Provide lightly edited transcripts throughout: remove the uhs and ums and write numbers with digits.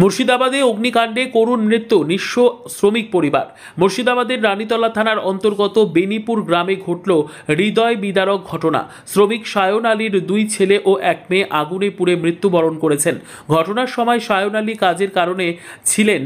মুর্শিদাবাদে অগ্নিকাণ্ডে করুণ মৃত্যু নিঃস্ব শ্রমিক পরিবার। মুর্শিদাবাদের রানীতলা থানার অন্তর্গত বেনিপুর গ্রামে ঘটল হৃদয় বিদারক ঘটনা। শ্রমিক সায়ন আলীর 2 ছেলে ও 1 মেয়ে আগুনে পুড়ে মৃত্যুবরণ করেছেন। ঘটনার সময় সায়ন আলী কাজের কারণে ছিলেন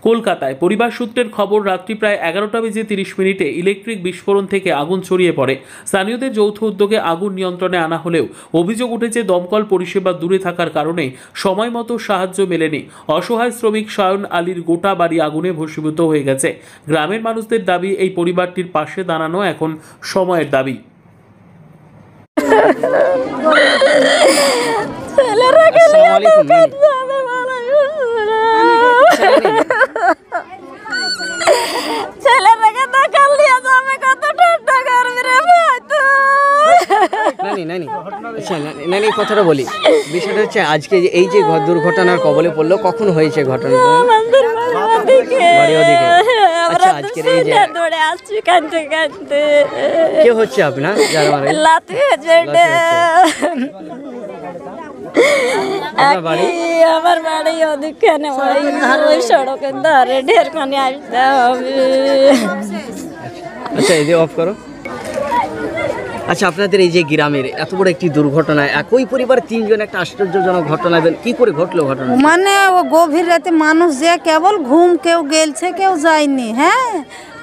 কলকাতায়। পরিবার সূত্রের খবর, রাত্রি প্রায় 11:30 ইলেকট্রিক বিস্ফোরণ থেকে আগুন ছড়িয়ে পড়ে। স্থানীয়দের যৌথ উদ্যোগে আগুন নিয়ন্ত্রণে আনা হলেও অভিযোগ উঠেছে দমকল পরিষেবা দূরে থাকার কারণে সময় মতো সাহায্য মেলেনি। অসহায় শ্রমিক সায়ন আলীর গোটা বাড়ি আগুনে ভস্মীভূত হয়ে গেছে। গ্রামের মানুষদের দাবি, এই পরিবারটির পাশে দাঁড়ানো এখন সময়ের দাবি। কথাটা বলি, বিষয়টা হচ্ছে আজকে এই যে দুর্ঘটনার কবলে পড়লো, কখন হয়েছে ঘটনা? আচ্ছা, আজকের এই যে কে হচ্ছে আপনার আমার বাড়ি ওদিকখানে ওই সড়কের ধারে ঢেরখানি আসতে হবে। আচ্ছা, এই যে অফ করো। আচ্ছা, আপনাদের এই যে গ্রামের এত বড় একটি দুর্ঘটনা, একই পরিবার 3 জন, একটা আশ্চর্যজনক ঘটনা, কি করে ঘটলো ঘটনা? মানে ও গভীর রাতে মানুষ যে কেবল ঘুম, কেউ গেলছে কেউ যায়নি। হ্যাঁ,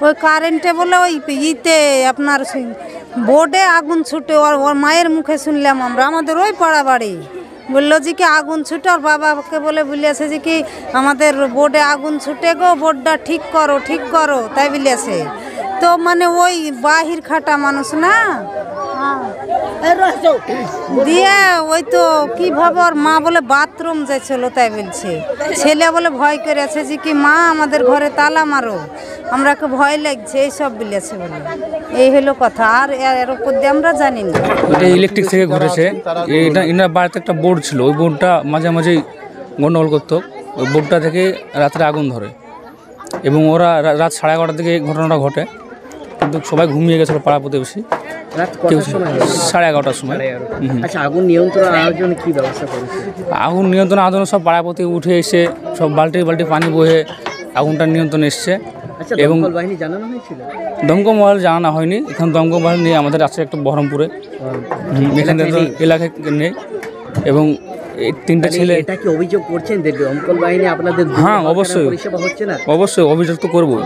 ওই কারেন্টে বলে ওই ইতে আপনার বোর্ডে আগুন ছুটে, ওর মায়ের মুখে শুনলাম আমরা, আমাদের ওই পাড়া বাড়ি বললো যে কি আগুন ছুটে, ওর বাবাকে বলে বলিয়াছে যে কি আমাদের বোর্ডে আগুন ছুটে গো, বোর্ডটা ঠিক করো তাই বলিয়াছে। তো মানে ওই বাহির খাটা মানুষ না, দিয়ে ওই তো কিভাবে ওর মা বলে বাথরুম যাইছিল তাই বলছে। ছেলে বলে ভয় করে আছে যে কি মা আমাদের ঘরে তালা মারো, আমরাকে ভয় লাগছে, এইসব বলেছে বলে। এই হলো কথা, আর এর উপর দিয়ে আমরা জানি না। এটা ইলেকট্রিক থেকে ঘটেছে। এনার বাড়িতে একটা বোর্ড ছিল, ওই বোর্ডটা মাঝে মাঝেই গন্ডগোল করতো। ওই বোর্ডটা থেকে রাত্রে আগুন ধরে এবং ওরা রাত 11:30 থেকে ঘটনাটা ঘটে, কিন্তু সবাই ঘুমিয়ে গেছিলো পাড়া প্রতিবেশী। 11:30 সময়। আচ্ছা, আগুন নিয়ন্ত্রণ আনার জন্য কি ব্যবস্থা করেছে? আগুন নিয়ন্ত্রণ আনার জন্য সব পাড়া প্রতি উঠে এসে সব বালতি পানি বয়ে আগুনটা নিয়ন্ত্রণে এসছে। এবং দমকল বাহিনী জানানো হয়েছিল? দমকল বাহিনী জানানো হয়নি, এখন দমকল বাহিনী নিয়ে আমাদের আছে একটা বহরমপুরে, এখানে এলাকায় নেই। এবং এই 3টে ছেলে, এটা কি অভিযোগ করছেন যে দমকল বাহিনী আপনাদের? হ্যাঁ, অবশ্যই পরিষেবা হচ্ছে না। অবশ্যই অভিযোগ তো করবো,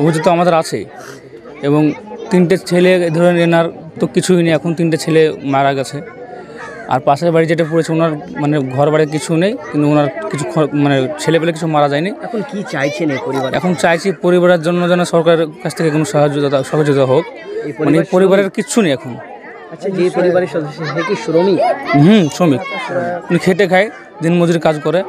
অভিযোগ তো আমাদের আছে। এবং 3টে ছেলে ধরেন এনার তো কিছুই নেই, এখন 3টে ছেলে মারা গেছে। আর পাশের বাড়ি যেটা পড়েছে, ওনার মানে ঘর বাড়ি কিছু নেই, কিন্তু ওনার কিছু মানে ছেলেপেলে কিছু মারা যায়নি। এখন কি চাইছেন এই পরিবার? এখন চাইছি পরিবারের জন্য যেন সরকারের কাছ থেকে কোনো সহযোগিতা হোক, মানে পরিবারের কিচ্ছু নেই এখন। আচ্ছা, যে পরিবারের সদস্য সে কি শ্রমিক? শ্রমিক, উনি খেটে খায়, দিনমজুরি কাজ করে,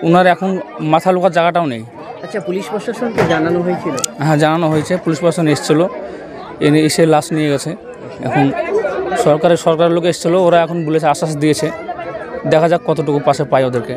ওনার এখন মাথা লোকার জায়গাটাও নেই। আচ্ছা, পুলিশ প্রশাসনকে জানানো হয়েছিল? হ্যাঁ, জানানো হয়েছে, পুলিশ প্রশাসন এসেছিলো, এসে লাশ নিয়ে গেছে। এখন সরকারের লোক এসেছিলো, ওরা এখন বলেছে, আশ্বাস দিয়েছে, দেখা যাক কতটুকু পাশে পায় ওদেরকে।